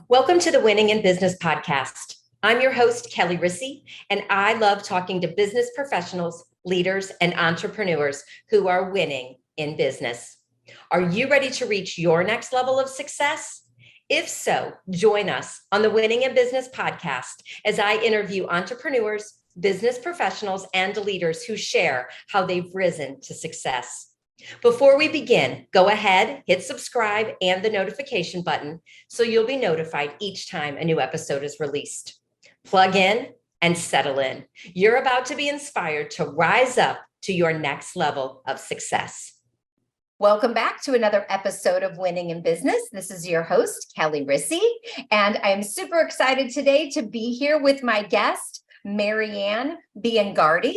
Welcome to the Winning in Business podcast. I'm your host, Kelly Rissy, and I love talking to business professionals, leaders, and entrepreneurs who are winning in business. Are you ready to reach your next level of success? If so, join us on the Winning in Business podcast as I interview entrepreneurs, business professionals, and leaders who share how they've risen to success. Before we begin, go ahead, hit subscribe and the notification button so you'll be notified each time a new episode is released. Plug in and settle in. You're about to be inspired to rise up to your next level of success. Welcome back to another episode of Winning in Business. This is your host, Kelly Rissy, and I'm super excited today to be here with my guest, Marianne Biangardi.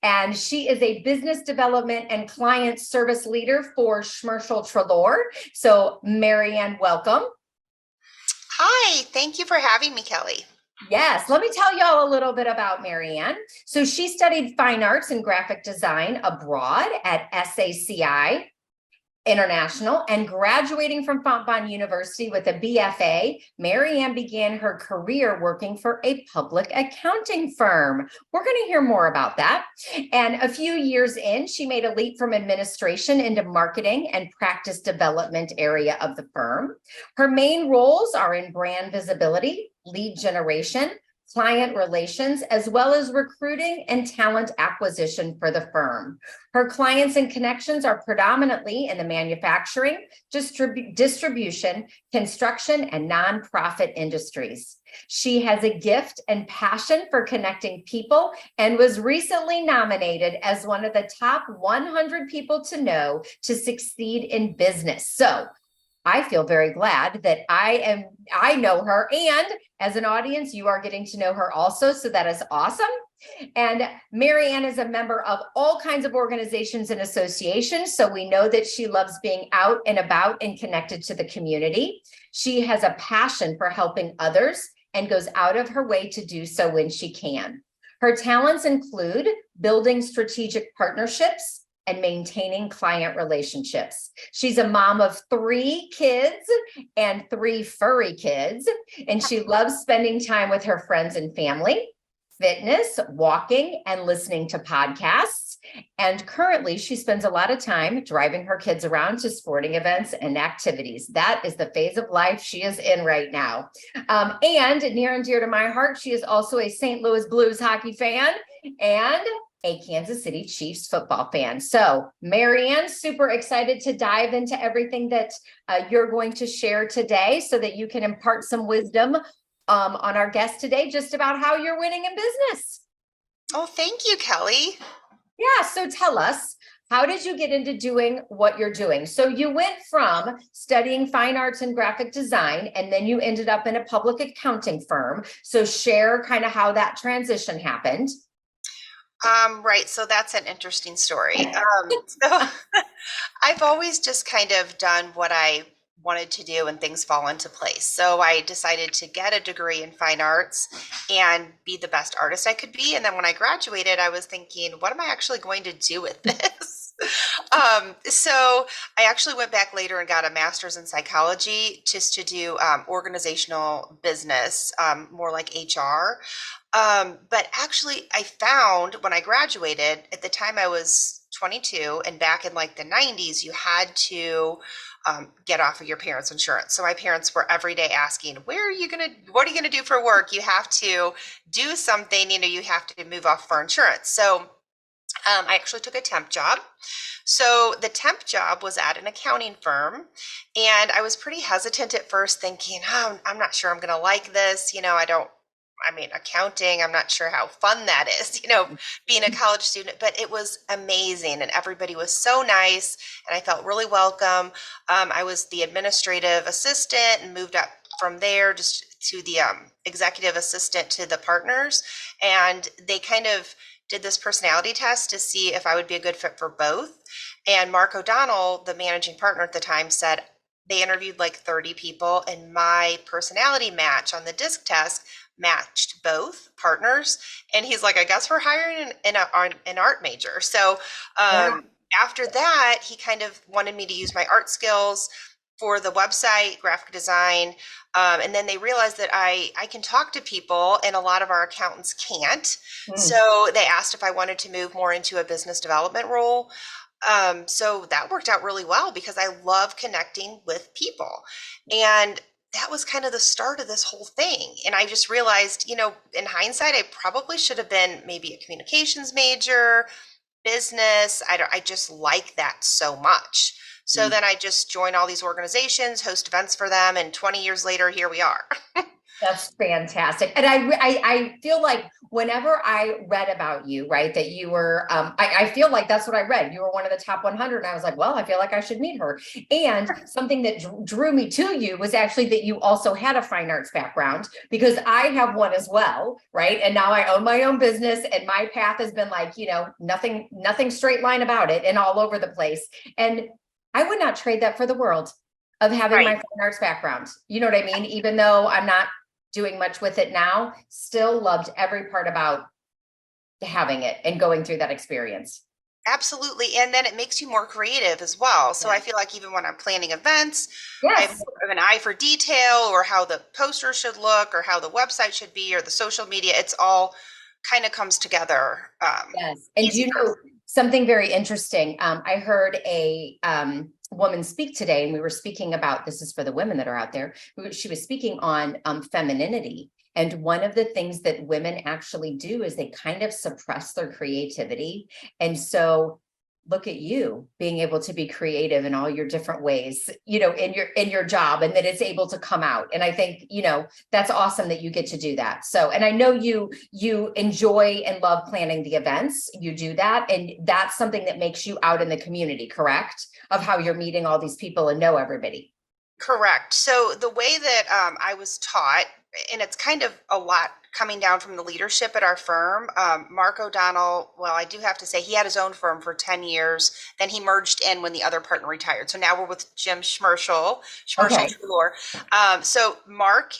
And she is a business development and client service leader for Schmersahl Treloar. So Marianne, welcome. Hi, thank you for having me, Kelly. Yes, let me tell y'all a little bit about Marianne. So she studied fine arts and graphic design abroad at SACI International, and graduating from Fontbonne University with a BFA, Marianne began her career working for a public accounting firm. We're going to hear more about that. And a few years in, she made a leap from administration into marketing and practice development area of the firm. Her main roles are in brand visibility, lead generation, client relations, as well as recruiting and talent acquisition for the firm. Her clients and connections are predominantly in the manufacturing, distribution, construction, and nonprofit industries. She has a gift and passion for connecting people and was recently nominated as one of the top 100 people to know to succeed in business. So I feel very glad that I know her, and as an audience, you are getting to know her also. So that is awesome. And Marianne is a member of all kinds of organizations and associations. So we know that she loves being out and about and connected to the community. She has a passion for helping others and goes out of her way to do so when she can. Her talents include building strategic partnerships and maintaining client relationships. She's a mom of 3 kids and 3 furry kids, and she loves spending time with her friends and family, fitness, walking, and listening to podcasts. And currently, she spends a lot of time driving her kids around to sporting events and activities. That is the phase of life she is in right now. And near and dear to my heart, she is also a St. Louis Blues hockey fan and a Kansas City Chiefs football fan. So Marianne, super excited to dive into everything that you're going to share today so that you can impart some wisdom on our guest today, just about how you're winning in business. Oh, thank you, Kelly. Yeah, so tell us, how did you get into doing what you're doing? So you went from studying fine arts and graphic design, and then you ended up in a public accounting firm. So share kind of how that transition happened. Right. So that's an interesting story. So I've always just kind of done what I wanted to do and things fall into place. So I decided to get a degree in fine arts and be the best artist I could be. And then when I graduated, I was thinking, what am I actually going to do with this? So I actually went back later and got a master's in psychology just to do organizational business, more like HR. But actually, I found when I graduated, at the time I was 22, and back in like the 90s, you had to get off of your parents' insurance. So my parents were every day asking, what are you going to do for work? You have to do something, you have to move off for insurance. So I actually took a temp job. So the temp job was at an accounting firm, and I was pretty hesitant at first, thinking, I'm not sure I'm going to like this. Accounting, I'm not sure how fun that is, being a college student, but it was amazing. And everybody was so nice, and I felt really welcome. I was the administrative assistant and moved up from there just to the executive assistant to the partners. And they kind of did this personality test to see if I would be a good fit for both. And Mark O'Donnell, the managing partner at the time, said they interviewed like 30 people, and my personality match on the disc test matched both partners. And he's like, I guess we're hiring an art major. So after that, he kind of wanted me to use my art skills for the website, graphic design. And then they realized that I can talk to people and a lot of our accountants can't. So they asked if I wanted to move more into a business development role. So that worked out really well because I love connecting with people. And that was kind of the start of this whole thing. And I just realized, in hindsight, I probably should have been maybe a communications major, business. I just like that so much. So then I just join all these organizations, host events for them, and 20 years later, here we are. That's fantastic. And I feel like whenever I read about you, right, that you were, I feel like that's what I read. You were one of the top 100. And I was like, well, I feel like I should meet her. And something that drew me to you was actually that you also had a fine arts background, because I have one as well, right? And now I own my own business, and my path has been like, nothing straight line about it and all over the place. And I would not trade that for the world, of having my fine arts background. You know what I mean? Even though I'm not doing much with it now, still loved every part about having it and going through that experience. Absolutely. And then it makes you more creative as well. So I feel like even when I'm planning events, I have more of an eye for detail, or how the poster should look, or how the website should be, or the social media. It's all kind of comes together. Yes. And something very interesting. I heard a woman speak today, and we were speaking about, this is for the women that are out there. She was speaking on femininity. And one of the things that women actually do is they kind of suppress their creativity. And so look at you being able to be creative in all your different ways, in your job, and that it's able to come out. And I think, that's awesome that you get to do that. So, and I know you enjoy and love planning the events. You do that. And that's something that makes you out in the community, correct? Of how you're meeting all these people and know everybody. Correct. So the way that I was taught, and it's kind of a lot coming down from the leadership at our firm, Mark O'Donnell, well, I do have to say he had his own firm for 10 years. Then he merged in when the other partner retired. So now we're with Jim Schmersahl Treloar. So Mark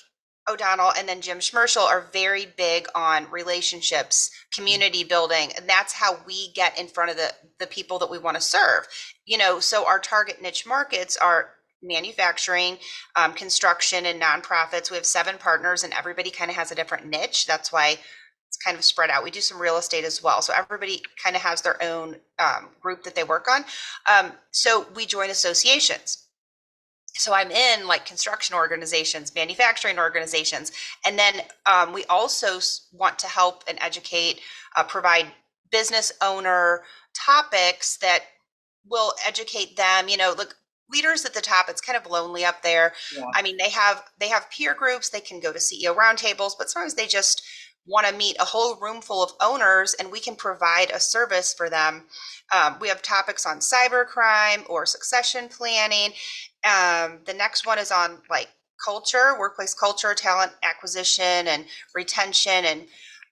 O'Donnell and then Jim Schmersahl are very big on relationships, community building, and that's how we get in front of the people that we want to serve. So our target niche markets are manufacturing, construction, and nonprofits. We have 7 partners, and everybody kind of has a different niche. That's why it's kind of spread out. We do some real estate as well. So everybody kind of has their own group that they work on. So we join associations. So I'm in like construction organizations, manufacturing organizations, and then we also want to help and educate, provide business owner topics that will educate them. Look, leaders at the top, it's kind of lonely up there. Yeah. I mean, they have peer groups, they can go to CEO roundtables, but sometimes they just want to meet a whole room full of owners, and we can provide a service for them. We have topics on cybercrime or succession planning. The next one is on like culture, workplace culture, talent acquisition and retention. And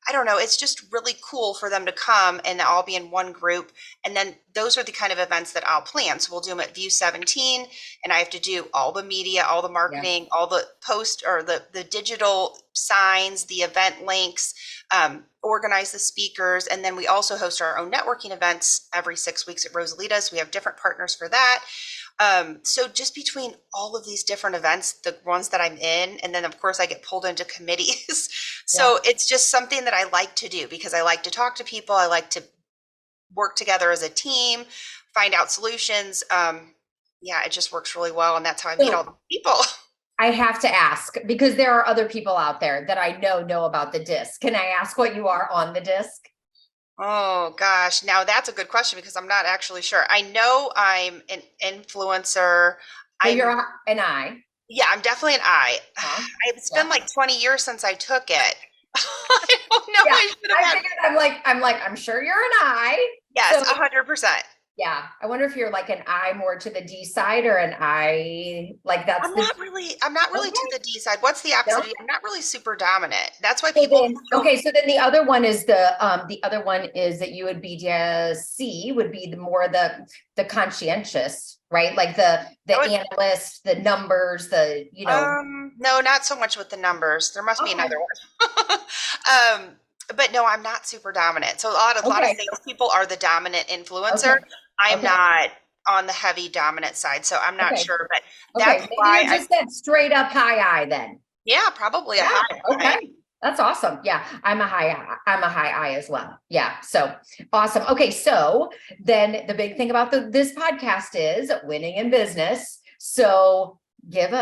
I don't know, it's just really cool for them to come and all be in one group. And then those are the kind of events that I'll plan. So we'll do them at View 17, and I have to do all the media, all the marketing, all the post or the digital signs, the event links, organize the speakers. And then we also host our own networking events every 6 weeks at Rosalita's. We have different partners for that. So just between all of these different events, the ones that I'm in, and then of course I get pulled into committees. So it's just something that I like to do because I like to talk to people. I like to work together as a team, find out solutions. It just works really well. And that's how I meet all the people. I have to ask, because there are other people out there that I know about the disc. Can I ask what you are on the disc? Oh gosh, now that's a good question because I'm not actually sure. I know I'm an influencer. You're an I. Yeah, I'm definitely an I. It's been like 20 years since I took it. I don't know. Yeah, I'm sure you're an I. Yes, 100%. Yeah, I wonder if you're like an I more to the D side or an I like that's. I'm not really to the D side. What's the opposite? No? I'm not really super dominant. That's why people. So then the other one is that you would be C would be the conscientious, right? Like the analyst, the numbers, No, not so much with the numbers. There must be another one. But no, I'm not super dominant. So a lot of salespeople are the dominant influencer. I'm not on the heavy dominant side, so I'm not Okay. sure, but Okay, that's maybe why you're just that straight up high I then. yeah, probably a Yeah, high. okay. That's awesome. Yeah, I'm a high I as well. Yeah, so awesome. Okay, so then the big thing about this podcast is winning in business. So tell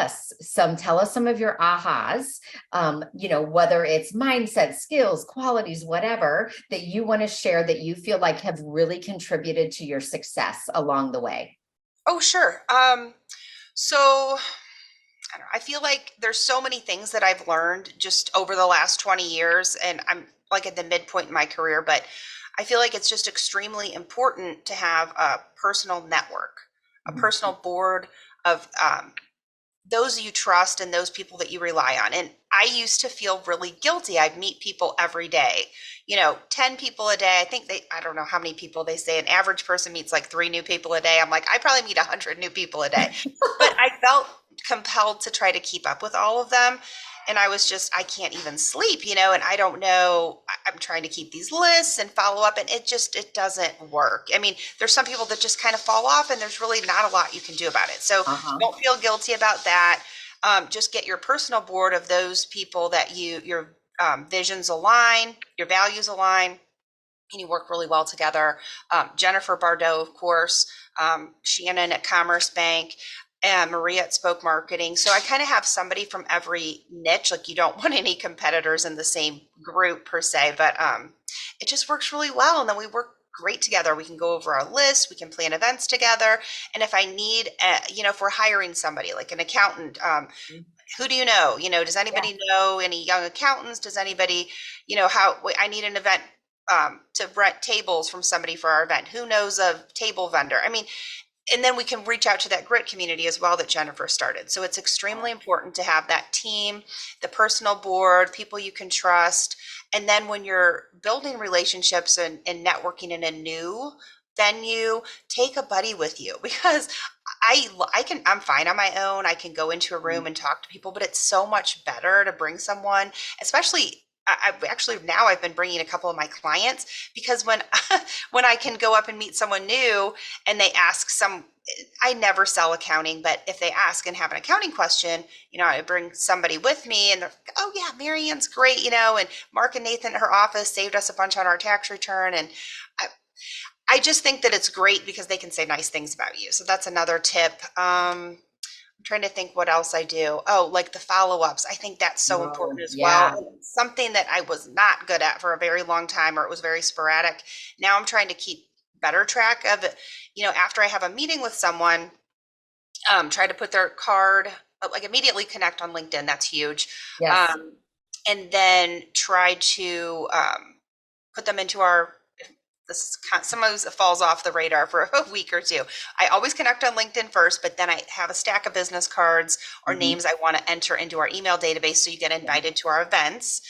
us some of your ahas, whether it's mindset, skills, qualities, whatever that you want to share that you feel like have really contributed to your success along the way. Oh, sure. So I don't know, I feel like there's so many things that I've learned just over the last 20 years, and I'm like at the midpoint in my career, but I feel like it's just extremely important to have a personal network, a Mhm. personal board of those you trust and those people that you rely on. And I used to feel really guilty. I'd meet people every day, 10 people a day. I don't know how many people they say an average person meets like 3 new people a day. I'm like, I probably meet 100 new people a day. But I felt compelled to try to keep up with all of them. And I can't even sleep, and I don't know. I'm trying to keep these lists and follow up, and it doesn't work. I mean, there's some people that just kind of fall off, and there's really not a lot you can do about it. So Uh-huh. don't feel guilty about that. Just get your personal board of those people that your visions align, your values align, and you work really well together. Jennifer Bardot, of course, Shannon at Commerce Bank, and Maria at Spoke Marketing. So I kind of have somebody from every niche. Like you don't want any competitors in the same group per se, but it just works really well. And then we work great together. We can go over our list. We can plan events together. And if I need, if we're hiring somebody like an accountant, who do you know? Does Yeah. anybody know any young accountants? Does anybody, I need an event to rent tables from somebody for our event. Who knows a table vendor? I mean, and then we can reach out to that grit community as well that Jennifer started. So it's extremely important to have that team, the personal board, people you can trust. And then when you're building relationships and networking in a new venue, take a buddy with you because I'm fine on my own. I can go into a room and talk to people, but it's so much better to bring someone, especially I've actually now I've been bringing a couple of my clients because when when I can go up and meet someone new and they ask I never sell accounting, but if they ask and have an accounting question, I bring somebody with me and they're like, oh yeah, Marianne's great, and Mark and Nathan at her office saved us a bunch on our tax return. And I, I just think that it's great because they can say nice things about you. So that's another tip. I'm trying to think what else I do. Oh, like the follow-ups. I think that's so important Oh, as well. yeah. And it's something that I was not good at for a very long time, or it was very sporadic. Now I'm trying to keep better track of it. After I have a meeting with someone, try to put their card, like immediately connect on LinkedIn. That's huge. Yes. Um, and then try to put them into our sometimes it falls off the radar for a week or two. I always connect on LinkedIn first, but then I have a stack of business cards or Mhm. names I want to enter into our email database so you get invited to our events.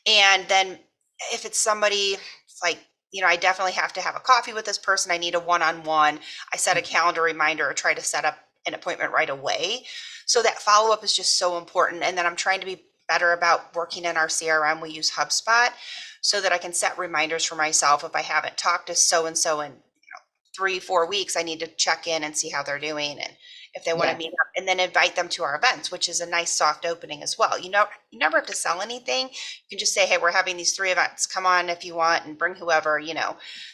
And then if it's somebody like, I definitely have to have a coffee with this person. I need a one-on-one. I set a calendar reminder or try to set up an appointment right away. So that follow-up is just so important. And then I'm trying to be better about working in our CRM. We use HubSpot so that I can set reminders for myself. If I haven't talked to so-and-so in 3-4 weeks, I need to check in and see how they're doing. And if they want to Yes. meet up and then invite them to our events, which is a nice soft opening as well. You never have to sell anything. You can just say, hey, we're having these 3 events. Come on if you want and bring whoever,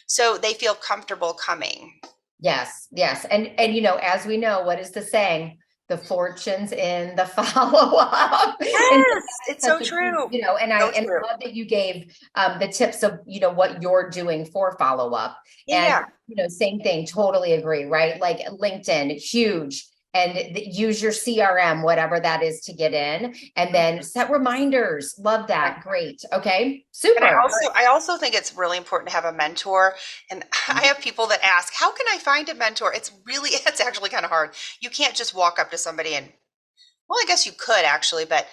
so they feel comfortable coming. Yes. Yes. And as we know, what is the saying? The fortune's in the follow-up. And so Yes, that is it's so such a key, true. and So I true. love that you gave the tips of, what you're doing for follow-up. And, Yeah. same thing, totally agree, right? Like LinkedIn, huge. And use your CRM, whatever that is to get in, and then set reminders. Love that. Great. Okay. And I Super. also I also think it's really important to have a mentor. And I have people that ask, how can I find a mentor? It's actually kind of hard. You can't just walk up to somebody and, well, I guess you could actually, but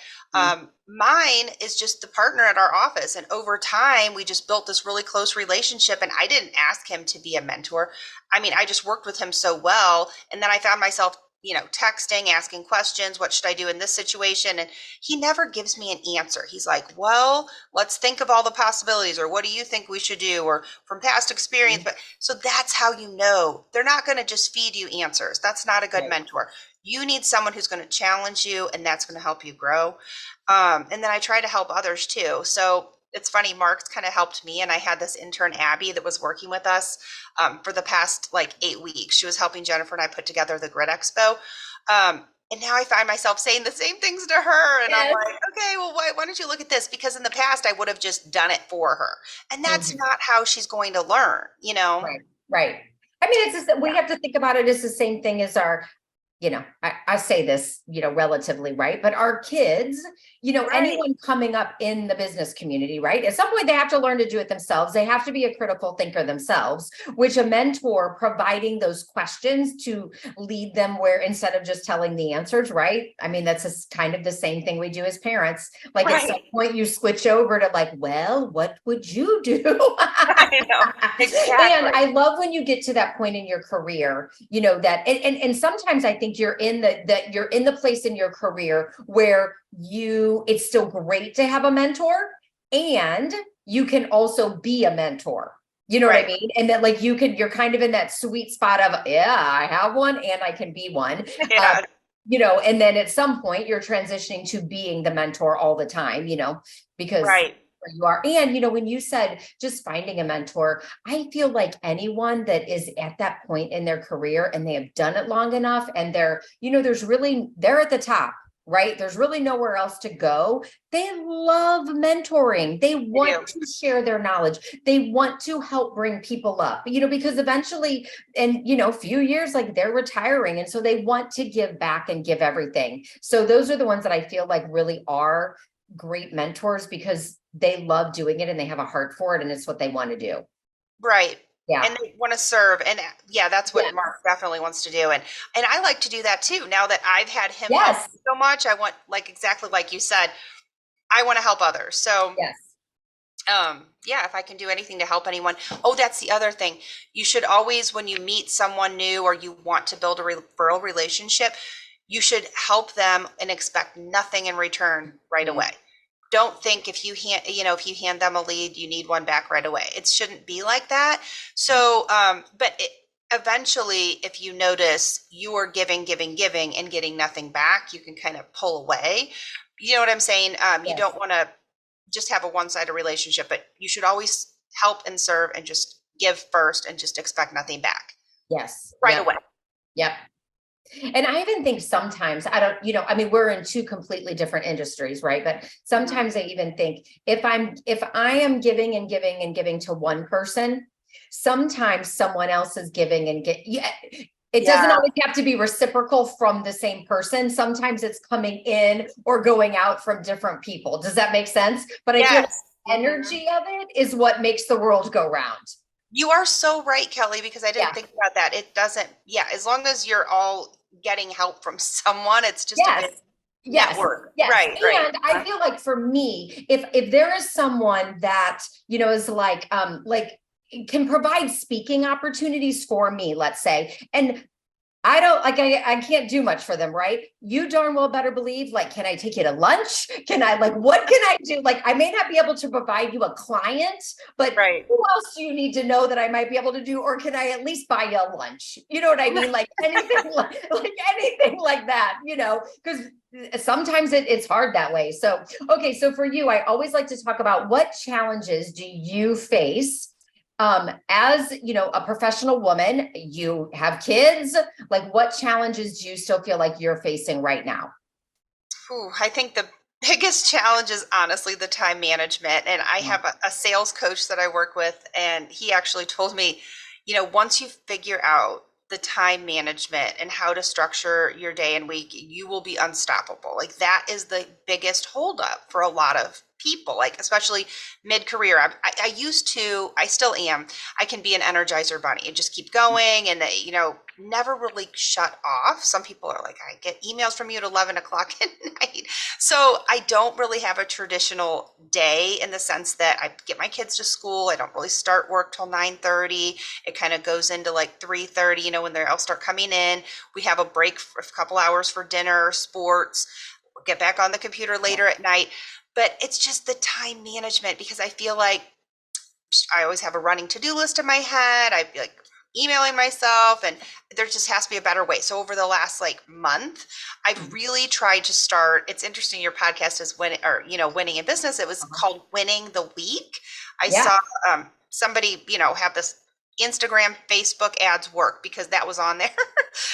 mine is just the partner at our office. And over time, we just built this really close relationship. And I didn't ask him to be a mentor. I mean, I just worked with him so well. And then I found myself texting, asking questions. What should I do in this situation? And he never gives me an answer. He's like, well, let's think of all the possibilities, or what do you think we should do, or from past experience. But so that's how they're not going to just feed you answers. That's not a good mentor. You need someone who's going to challenge you, and that's going to help you grow. And then I try to help others too. So it's funny, Mark's kind of helped me, and I had this intern, Abby, that was working with us for the past 8 weeks. She was helping Jennifer and I put together the Grid Expo. And now I find myself saying the same things to her. And I'm like, okay, well, why don't you look at this? Because in the past, I would have just done it for her. And that's not how she's going to learn, Right. I mean, it's just, we have to think about it as the same thing as our, I say this, relatively, right? But our kids, anyone coming up in the business community, right? At some point, they have to learn to do it themselves. They have to be a critical thinker themselves, which a mentor providing those questions to lead them where, instead of just telling the answers, right? I mean, that's just kind of the same thing we do as parents. At some point you switch over to well, what would you do? I know. Exactly. And I love when you get to that point in your career, that, and sometimes I think you're in the place in your career where it's still great to have a mentor, and you can also be a mentor. You know what I mean? And that you're kind of in that sweet spot of, I have one and I can be one. Yeah. And then at some point you're transitioning to being the mentor all the time, because you are. And, when you said just finding a mentor, I feel like anyone that is at that point in their career and they have done it long enough, and they're at the top, right? There's really nowhere else to go. They love mentoring. They want to share their knowledge. They want to help bring people up, because eventually, in, a few years, they're retiring. And so they want to give back and give everything. So those are the ones that I feel like really are great mentors, because they love doing it and they have a heart for it, and it's what they want to do. Right. Yeah. And they want to serve. And that's what Mark definitely wants to do. And I like to do that too. Now that I've had him help me so much, I want, exactly like you said, I want to help others. So if I can do anything to help anyone. Oh, that's the other thing. You should always, when you meet someone new or you want to build a referral relationship, you should help them and expect nothing in return right away. Don't think if you hand them a lead, you need one back right away. It shouldn't be like that. So, but eventually, if you notice you are giving and getting nothing back, you can kind of pull away. You know what I'm saying? You don't want to just have a one-sided relationship, but you should always help and serve and just give first and just expect nothing back. Yes. Right away. Yep. And I even think sometimes, we're in two completely different industries, right? But sometimes I even think if I am giving and giving and giving to one person, sometimes someone else is giving and it doesn't always have to be reciprocal from the same person. Sometimes it's coming in or going out from different people. Does that make sense? But I feel like the energy of it is what makes the world go round. You are so right, Kelly, because I didn't think about that. It doesn't, as long as you're all getting help from someone, it's just a bit network. Yes. Right. And I feel like for me, if there is someone that, is can provide speaking opportunities for me, let's say, and I can't do much for them, right? You darn well better believe, can I take you to lunch? Can I, what can I do? I may not be able to provide you a client, but who else do you need to know that I might be able to do? Or can I at least buy you a lunch? You know what I mean? Anything, anything like that, because sometimes it's hard that way. So, okay. So for you, I always like to talk about what challenges do you face as a professional woman, you have kids, what challenges do you still feel like you're facing right now? I think the biggest challenge is honestly the time management. And I have a sales coach that I work with, and he actually told me, once you figure out the time management and how to structure your day and week, you will be unstoppable. That is the biggest holdup for a lot of people, like especially mid-career. I still am. I can be an energizer bunny and just keep going and, never really shut off. Some people are like, I get emails from you at 11 o'clock at night. So I don't really have a traditional day in the sense that I get my kids to school. I don't really start work till 9:30. It kind of goes into like 3:30, when they all start coming in. We have a break for a couple hours for dinner, sports, get back on the computer later at night. But it's just the time management, because I feel like I always have a running to-do list in my head. I like emailing myself, and there just has to be a better way. So over the last month, I've really tried to start. It's interesting. Your podcast is winning in business. It was called Winning the Week. I saw somebody, have this Instagram, Facebook ads work because that was on there.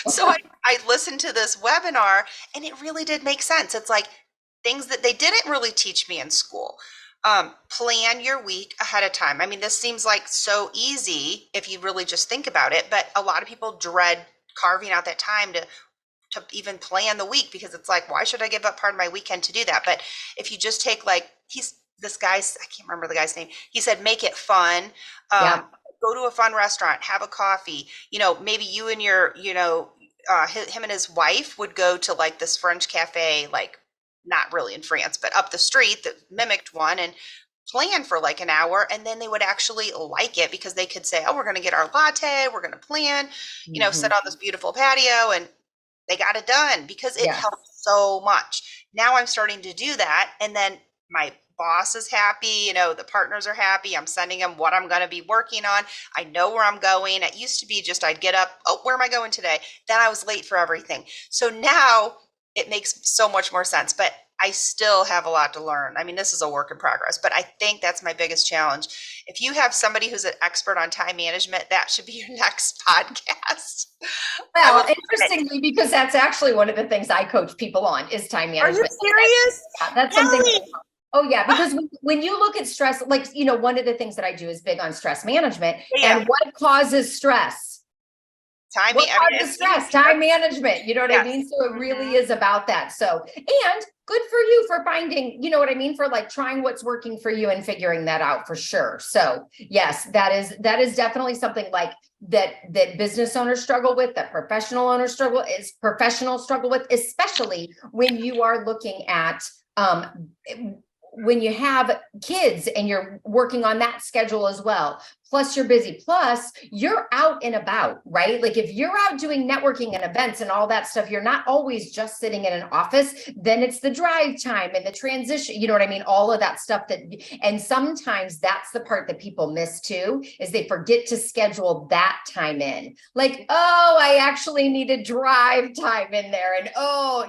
So I listened to this webinar, and it really did make sense. It's like things that they didn't really teach me in school. Plan your week ahead of time. I mean, this seems like so easy if you really just think about it, but a lot of people dread carving out that time to even plan the week, because it's like, why should I give up part of my weekend to do that? But if you just take I can't remember the guy's name. He said, make it fun. Go to a fun restaurant, have a coffee, maybe you and your, him and his wife would go to this French cafe, not really in France, but up the street that mimicked one, and plan for an hour. And then they would actually like it, because they could say, oh, we're going to get our latte. We're going to plan, sit on this beautiful patio, and they got it done, because it helped so much. Now I'm starting to do that. And then my boss is happy, the partners are happy. I'm sending them what I'm going to be working on. I know where I'm going. It used to be just, I'd get up, oh, where am I going today? Then I was late for everything. So now it makes so much more sense, but I still have a lot to learn. I mean, this is a work in progress, but I think that's my biggest challenge. If you have somebody who's an expert on time management, that should be your next podcast. Well, interestingly, because that's actually one of the things I coach people on is time management. Are you serious? That's something. Oh yeah, because when you look at stress, one of the things that I do is big on stress management. And what causes stress? Time management. You know what I mean? So it really is about that. So, and good for you for finding, you know what I mean? For trying what's working for you and figuring that out for sure. So yes, that is definitely something that business owners struggle with, that professionals struggle with, especially when you are looking at, when you have kids and you're working on that schedule as well, plus you're busy, plus you're out and about, right? If you're out doing networking and events and all that stuff, you're not always just sitting in an office. Then it's the drive time and the transition, you know what I mean? All of that stuff and sometimes that's the part that people miss too, is they forget to schedule that time in. Oh, I actually need a drive time in there. And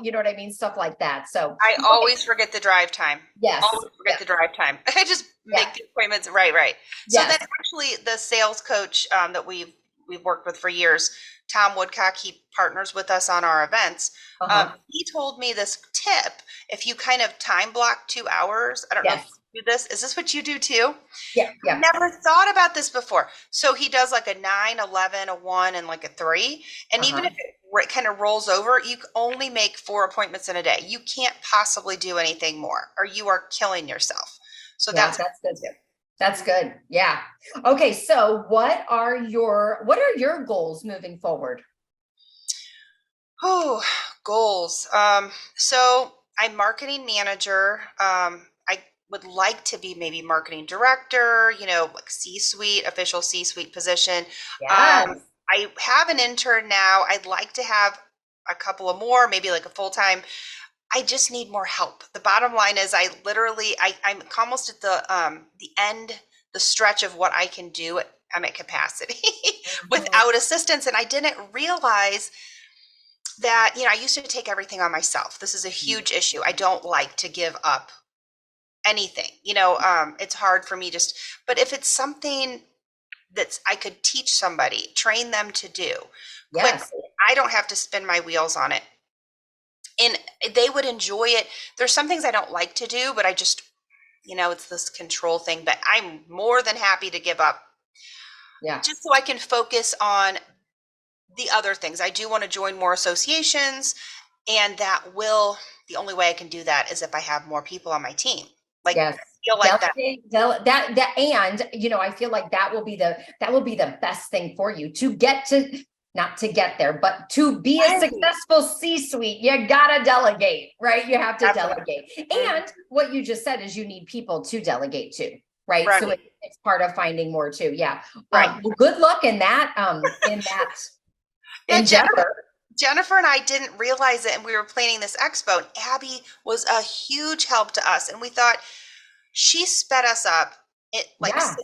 you know what I mean? Stuff like that. So I always forget the drive time. Yes. Always forget the drive time. I just make the appointments. Right. So that's actually the sales coach that we've worked with for years, Tom Woodcock. He partners with us on our events. He told me this tip: if you kind of time block 2 hours, I don't know if you do this. Is this what you do too? Yeah. Never thought about this before. So he does a 9, 11, a 1, and a 3. And even if it kind of rolls over, you can only make 4 appointments in a day. You can't possibly do anything more, or you are killing yourself. So that's good. That's good. Yeah. Okay. So what are your goals moving forward? Oh, goals. So I'm marketing manager. I would like to be maybe marketing director, C-suite, official C-suite position. Yes. I have an intern now. I'd like to have a couple of more, maybe a full-time. I just need more help. The bottom line is I'm almost at the end, the stretch of what I can do. I'm at capacity without assistance. And I didn't realize that, I used to take everything on myself. This is a huge issue. I don't like to give up anything, it's hard for me but if it's something I could teach somebody, train them to do quickly, I don't have to spin my wheels on it. And they would enjoy it. There's some things I don't like to do, but I just, it's this control thing, but I'm more than happy to give up. Yeah. Just so I can focus on the other things. I do want to join more associations, and the only way I can do that is if I have more people on my team. feel like that. And I feel like that will be the best thing for you to get to, not to get there, but to be a Right. successful C-suite. You gotta delegate, right? You have to Definitely. delegate. And what you just said is you need people to delegate to, right? So Right. it's part of finding more too. Yeah. Right. Well, good luck in that Yeah, endeavor. Jennifer and I didn't realize it, and we were planning this expo, and Abby was a huge help to us, and we thought she sped us up. Yeah.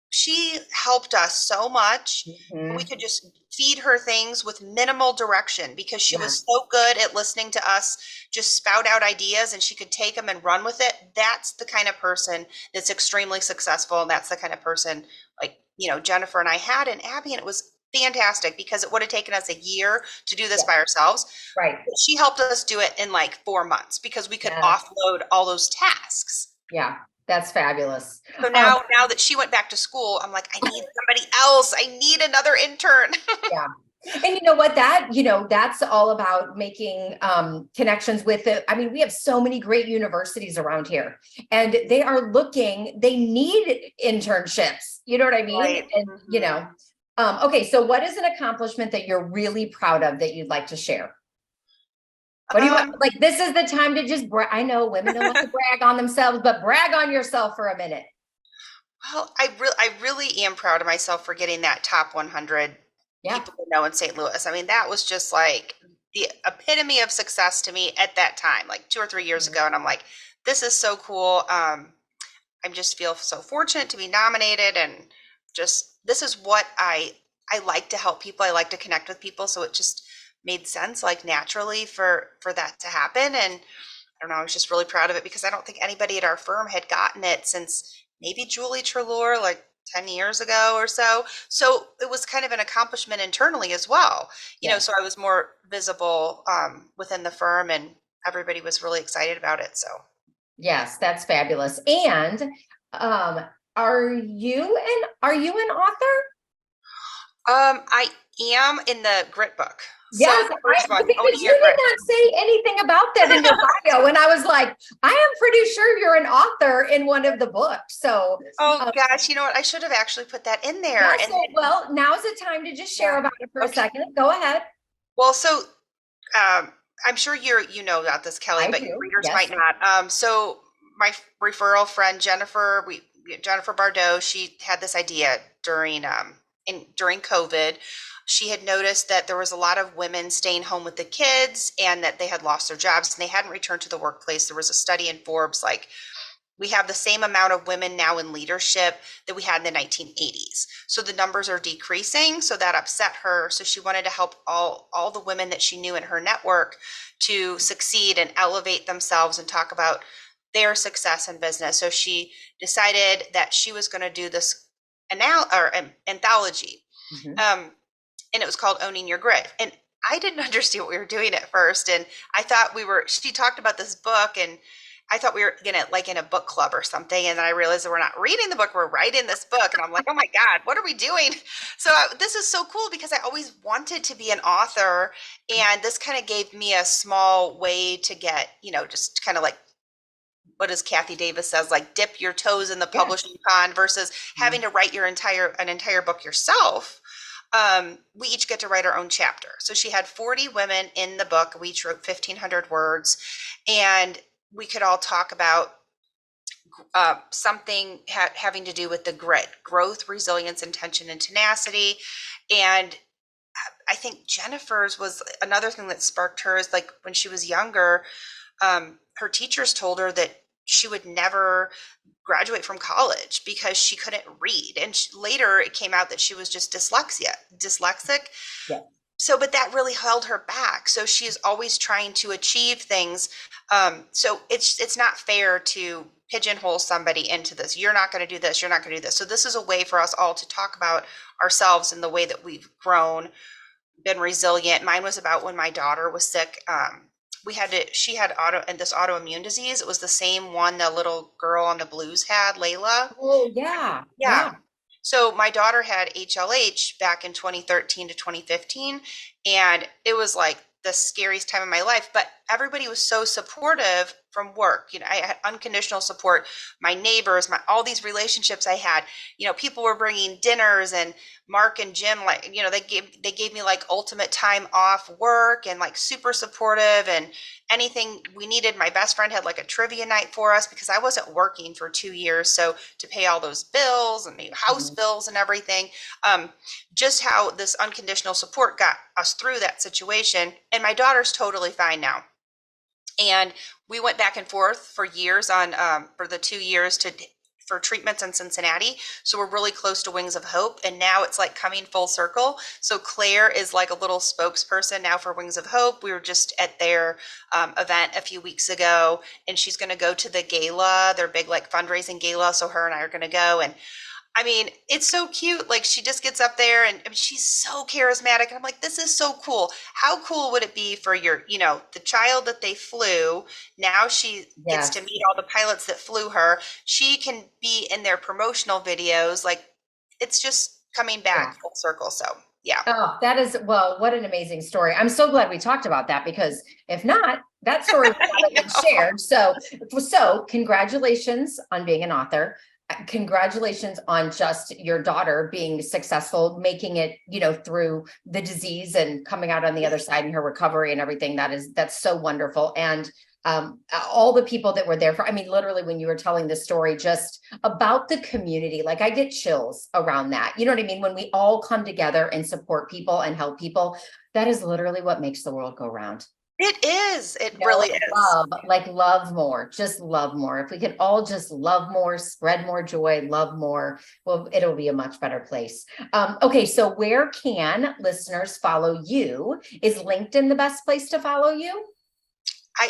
She helped us so much. We Mhm. could just feed her things with minimal direction because she Yeah. was so good at listening to us just spout out ideas, and she could take them and run with it. That's the kind of person that's extremely successful, and that's the kind of person like Jennifer and I had in Abby, and it was fantastic because it would have taken us a year to do this Yeah. by ourselves. Right. She helped us do it in like 4 months because we could Yes. offload all those tasks. Yeah. That's fabulous. So now that she went back to school, I'm like, I need somebody else. I need another intern. Yeah. And you know what, that's all about making connections with we have so many great universities around here, and they need internships. You know what I mean? Right. And okay, so what is an accomplishment that you're really proud of that you'd like to share? What do you want? Like, this is the time to just I know women don't like to brag on themselves, but brag on yourself for a minute. Well, I really am proud of myself for getting that top 100 people to know in St. Louis. I mean, that was just like the epitome of success to me at that time, like 2 or 3 years ago. And I'm like, this is so cool. I just feel so fortunate to be nominated, and just this is what I like to help people. I like to connect with people, so it just made sense, like naturally for that to happen. And I don't know, I was just really proud of it because I don't think anybody at our firm had gotten it since maybe Julie Treloar, like 10 years ago or so. So it was kind of an accomplishment internally as well. So I was more visible within the firm, and everybody was really excited about it. So Yes, that's fabulous. And are you an author? I am in the Grit book. Yes, So the first one, because Owning you Your did Grit. not say anything about that in your bio. And I was like, I am pretty sure you're an author in one of the books. So, Oh gosh, you know what? I should have actually put that in there. yeah, well, now's the time to just share about it for a second. Go ahead. Well, so I'm sure you know about this, Kelly, but your readers might not. So my referral friend Jennifer Bardot, she had this idea during COVID. She had noticed that there was a lot of women staying home with the kids, and that they had lost their jobs and they hadn't returned to the workplace. There was a study in Forbes, like, we have the same amount of women now in leadership that we had in the 1980s. So the numbers are decreasing. So that upset her. So she wanted to help all the women that she knew in her network to succeed and elevate themselves and talk about their success in business. So she decided that she was going to do this anthology. And it was called Owning Your Grit. And I didn't understand what we were doing at first. And I thought she talked about this book, and I thought we were gonna like in a book club or something, and then I realized that we're not reading the book, we're writing this book, and I'm like, oh my God, what are we doing? So this is so cool because I always wanted to be an author, and this kind of gave me a small way to get, just kind of like, what does Kathy Davis says, like dip your toes in the publishing pond versus having to write an entire book yourself. We each get to write our own chapter. So she had 40 women in the book. We each wrote 1,500 words, and we could all talk about something having to do with the grit, growth, resilience, intention, and tenacity. And I think Jennifer's was another thing that sparked hers. Like when she was younger, her teachers told her that she would never graduate from college because she couldn't read. And later it came out that she was just dyslexic. Yeah. So, but that really held her back. So she is always trying to achieve things. So it's not fair to pigeonhole somebody into this. You're not going to do this. You're not going to do this. So this is a way for us all to talk about ourselves and the way that we've grown, been resilient. Mine was about when my daughter was sick. She had autoimmune disease. It was the same one the little girl on the blues had, Layla. Oh yeah. Yeah. So my daughter had HLH back in 2013 to 2015, and it was like the scariest time of my life, but everybody was so supportive from work. I had unconditional support, my neighbors, all these relationships I had, people were bringing dinners, and Mark and Jim, like, they gave me like ultimate time off work, and like super supportive, and anything we needed. My best friend had like a trivia night for us because I wasn't working for 2 years. So to pay all those bills and house bills and everything, just how this unconditional support got us through that situation. And my daughter's totally fine now. And we went back and forth for years on for the 2 years for treatments in Cincinnati. So we're really close to Wings of Hope. And now it's like coming full circle. So Claire is like a little spokesperson now for Wings of Hope. We were just at their event a few weeks ago, and she's going to go to the gala, their big like fundraising gala. So her and I are going to go. And I mean, it's so cute. Like, she just gets up there, and I mean, she's so charismatic. And I'm like, this is so cool. How cool would it be for the child that they flew? Now she gets to meet all the pilots that flew her. She can be in their promotional videos. Like, it's just coming back full circle. So, yeah. Oh, that is, well, what an amazing story. I'm so glad we talked about that, because if not, that story would not have been shared. So congratulations on being an author. Congratulations on just your daughter being successful, making it, through the disease and coming out on the other side in her recovery and everything. That's so wonderful. And all the people that were there I mean, literally when you were telling the story just about the community, like I get chills around that. You know what I mean? When we all come together and support people and help people, that is literally what makes the world go round. It is. It really is. Love more, just love more. If we could all just love more, spread more joy, love more, well, it'll be a much better place. Okay. So where can listeners follow you? Is LinkedIn the best place to follow you?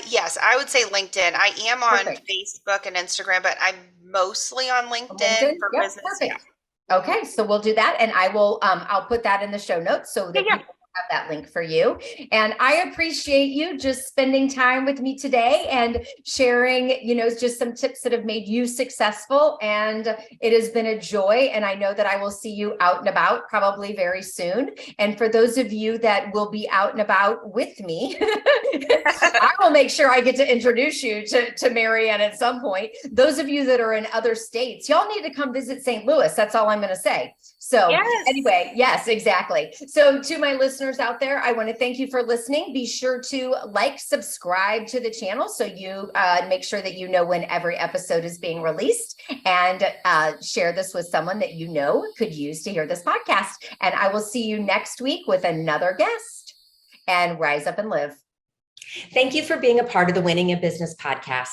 Yes, I would say LinkedIn. I am on Facebook and Instagram, but I'm mostly on LinkedIn for business. Perfect. Yeah. Okay. So we'll do that. And I will, I'll put that in the show notes so that people have that link for you. And I appreciate you just spending time with me today and sharing, just some tips that have made you successful. And it has been a joy. And I know that I will see you out and about probably very soon. And for those of you that will be out and about with me, I will make sure I get to introduce you to Marianne at some point. Those of you that are in other states, y'all need to come visit St. Louis. That's all I'm going to say. So anyway, yes, exactly. So to my listeners out there, I want to thank you for listening. Be sure to subscribe to the channel so you make sure that you know when every episode is being released, and share this with someone that you know could use to hear this podcast. And I will see you next week with another guest. And rise up and live. Thank you for being a part of the Winning in Business podcast.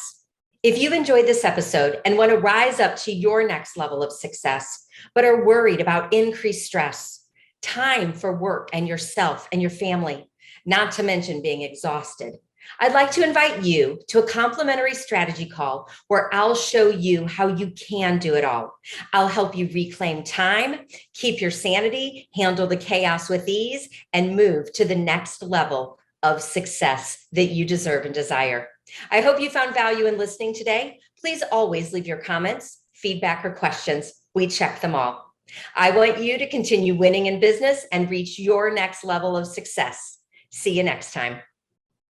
If you've enjoyed this episode and want to rise up to your next level of success, but are worried about increased stress, time for work and yourself and your family, not to mention being exhausted, I'd like to invite you to a complimentary strategy call where I'll show you how you can do it all. I'll help you reclaim time, keep your sanity, handle the chaos with ease, and move to the next level of success that you deserve and desire. I hope you found value in listening today. Please always leave your comments, feedback, or questions. We check them all. I want you to continue winning in business and reach your next level of success. See you next time.